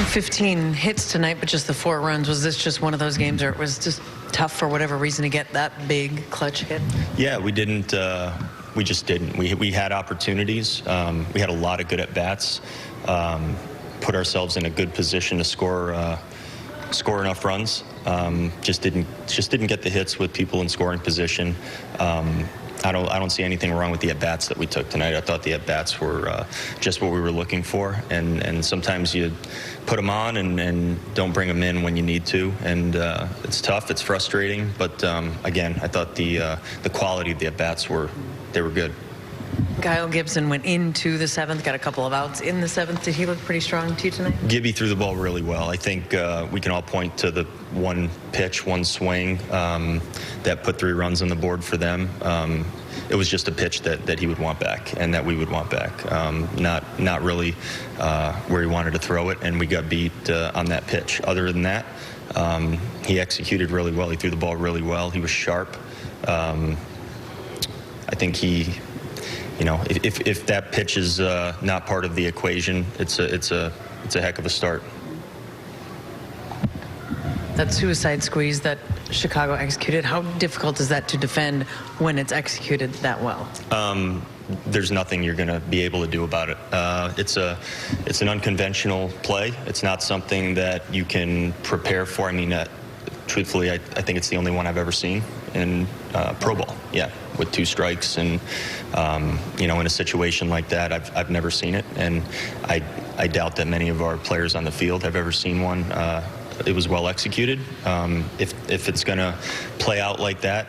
15 hits tonight, but just the 4 runs. Was this just one of those games where it was just tough for whatever reason to get that big clutch hit? Yeah, we didn't. We just didn't. We had opportunities. We had a lot of good at-bats. Put ourselves in a good position to score enough runs. Just didn't get the hits with people in scoring position. I don't see anything wrong with the at-bats that we took tonight. I thought the at-bats were just what we were looking for, and sometimes you put them on and don't bring them in when you need to, and it's tough, it's frustrating, but again, I thought the quality of the at-bats were good. Kyle Gibson went into the 7th, got a couple of outs in the 7th. Did he look pretty strong to you tonight? Gibby threw the ball really well. I think we can all point to the one pitch, one swing that put 3 runs on the board for them. It was just a pitch that he would want back and that we would want back. Not really where he wanted to throw it, and we got beat on that pitch. Other than that, he executed really well. He threw the ball really well. He was sharp. I think he... You know, if that pitch is not part of the equation, it's a heck of a start. That suicide squeeze that Chicago executed, how difficult is that to defend when it's executed that well? There's nothing you're going to be able to do about it. It's an unconventional play. It's not something that you can prepare for. I mean, truthfully, I think it's the only one I've ever seen in pro ball. Yeah, with 2 strikes, and you know, in a situation like that, I've never seen it, and I doubt that many of our players on the field have ever seen one. It was well executed. If it's going to play out like that,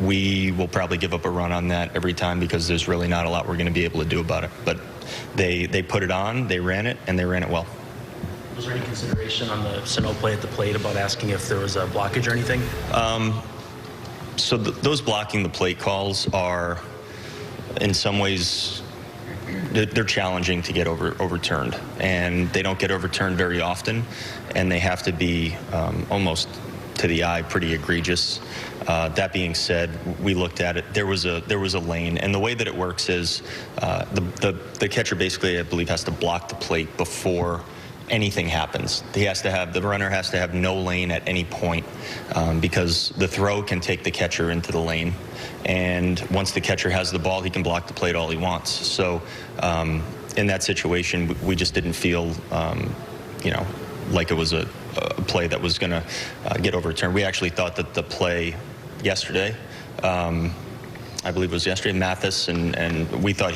we will probably give up a run on that every time, because there's really not a lot we're going to be able to do about it. But they put it on, they ran it, and they ran it well. Was there any consideration on the Sano play at the plate about asking if there was a blockage or anything? So those blocking the plate calls are, in some ways, they're challenging to get overturned, and they don't get overturned very often, and they have to be almost to the eye pretty egregious. That being said, we looked at it. There was a lane, and the way that it works is the catcher basically, I believe, has to block the plate before anything happens. The runner has to have no lane at any point, because the throw can take the catcher into the lane, and once the catcher has the ball, he can block the plate all he wants. So in that situation, we just didn't feel you know, like it was a play that was going to get overturned. We actually thought that the play yesterday, I believe it was yesterday, Mathis, and we thought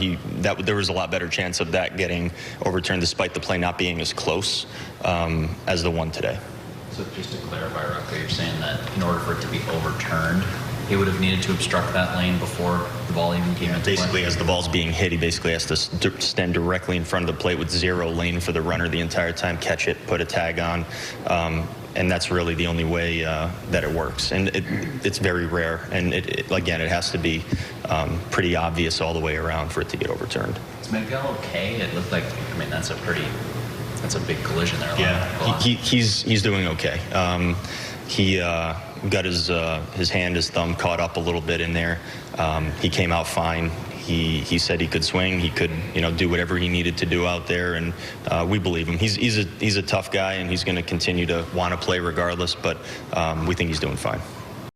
there was a lot better chance of that getting overturned, despite the play not being as close as the one today. So just to clarify, Rocco, you're saying that in order for it to be overturned, he would have needed to obstruct that lane before the ball even came into play? Basically, as the ball's being hit, he basically has to stand directly in front of the plate with 0 lane for the runner the entire time, catch it, put a tag on. And that's really the only way that it works. And it's very rare. And again, it has to be pretty obvious all the way around for it to get overturned. Is Miguel okay? It looked like, I mean, that's a big collision there. Yeah, he's doing okay. He got his hand, his thumb caught up a little bit in there. He came out fine. He said he could swing. He could, you know, do whatever he needed to do out there, and we believe him. He's a tough guy, and he's going to continue to want to play regardless. But we think he's doing fine.